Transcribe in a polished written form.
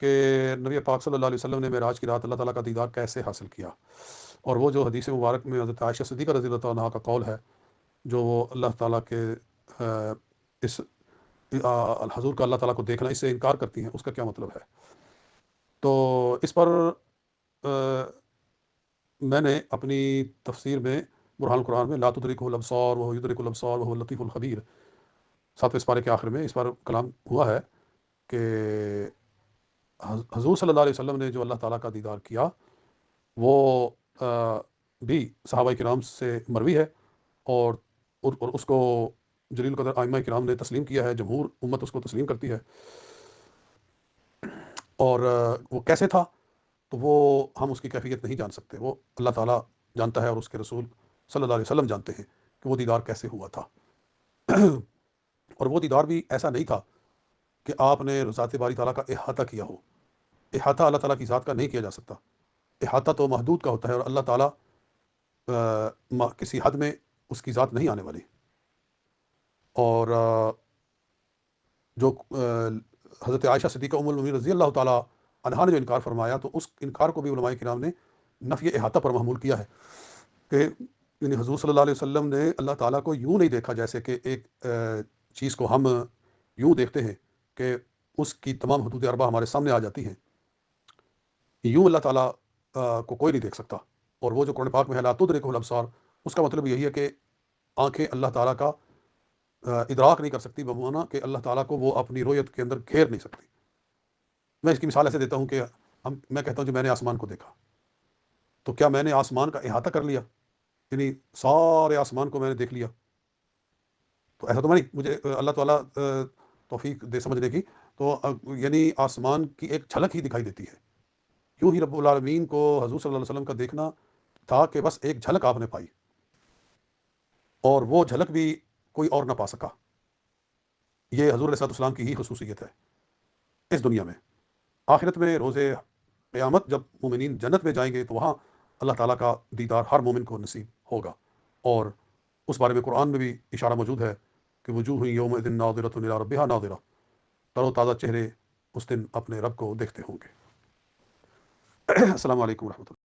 کہ نبی پاک صلی اللہ علیہ وسلم نے معراج کی رات اللہ تعالیٰ کا دیدار کیسے حاصل کیا، اور وہ جو حدیث مبارک میں حضرت عائشہ صدیقہ رضی اللہ عنہا کا قول ہے، جو وہ اللہ تعالیٰ کے اس الحضور کا اللہ تعالیٰ کو دیکھنا، اس سے انکار کرتی ہیں، اس کا کیا مطلب ہے؟ تو اس پر میں نے اپنی تفسیر میں برہان القرآن میں لا تدرکہ الابصار وہو یدرک الابصار وہو اللطیف الخبیر 7ویں پارے کے آخر میں اس پر کلام ہوا ہے کہ حضور صلی اللہ علیہ وسلم نے جو اللہ تعالیٰ کا دیدار کیا وہ بھی صحابہ کرام سے مروی ہے، اور اس کو جلیل القدر ائمہ کرام نے تسلیم کیا ہے، جمہور امت اس کو تسلیم کرتی ہے۔ اور وہ کیسے تھا تو وہ ہم اس کی کیفیت نہیں جان سکتے، وہ اللہ تعالیٰ جانتا ہے اور اس کے رسول صلی اللہ علیہ وسلم جانتے ہیں کہ وہ دیدار کیسے ہوا تھا۔ اور وہ دیدار بھی ایسا نہیں تھا کہ آپ نے ذات باری تعالیٰ کا احاطہ کیا ہو۔ احاطہ اللہ تعالیٰ کی ذات کا نہیں کیا جا سکتا، احاطہ تو محدود کا ہوتا ہے، اور اللہ تعالیٰ کسی حد میں اس کی ذات نہیں آنے والی۔ اور جو حضرت عائشہ صدیقہ ام المؤمنین رضی اللہ تعالیٰ عنہا نے جو انکار فرمایا، تو اس انکار کو بھی علماء کرام نے نفی احاطہ پر محمول کیا ہے کہ یعنی حضور صلی اللہ علیہ وسلم نے اللہ تعالیٰ کو یوں نہیں دیکھا جیسے کہ ایک چیز کو ہم یوں دیکھتے ہیں کہ اس کی تمام حدود اربع ہمارے سامنے آ جاتی ہیں، یوں اللہ تعالیٰ کو کوئی نہیں دیکھ سکتا۔ اور وہ جو قرآن پاک میں ہے لا تدرکہ الابصار، اس کا مطلب یہی ہے کہ آنکھیں اللہ تعالیٰ کا ادراک نہیں کر سکتی، بمعنی کہ اللہ تعالیٰ کو وہ اپنی رویت کے اندر گھیر نہیں سکتی۔ میں اس کی مثال ایسے دیتا ہوں کہ میں کہتا ہوں جو میں نے آسمان کو دیکھا، تو کیا میں نے آسمان کا احاطہ کر لیا؟ یعنی سارے آسمان کو میں نے دیکھ لیا؟ تو ایسا تو میں نہیں، مجھے اللہ تعالیٰ توفیق دے سمجھنے کی، تو یعنی آسمان کی ایک جھلک ہی دکھائی دیتی ہے۔ یوں ہی رب العالمین کو حضور صلی اللہ علیہ وسلم کا دیکھنا تھا کہ بس ایک جھلک آپ نے پائی، اور وہ جھلک بھی کوئی اور نہ پا سکا۔ یہ حضور علیہ السلام کی ہی خصوصیت ہے اس دنیا میں۔ آخرت میں روز قیامت جب مومنین جنت میں جائیں گے تو وہاں اللہ تعالیٰ کا دیدار ہر مومن کو نصیب ہوگا، اور اس بارے میں قرآن میں بھی اشارہ موجود ہے کہ وجوہ یومئذ ناظرۃ الی ربہا ناظرہ، تر و تازہ چہرے اس دن اپنے رب کو دیکھتے ہوں گے۔ السلام علیکم ورحمۃ اللہ۔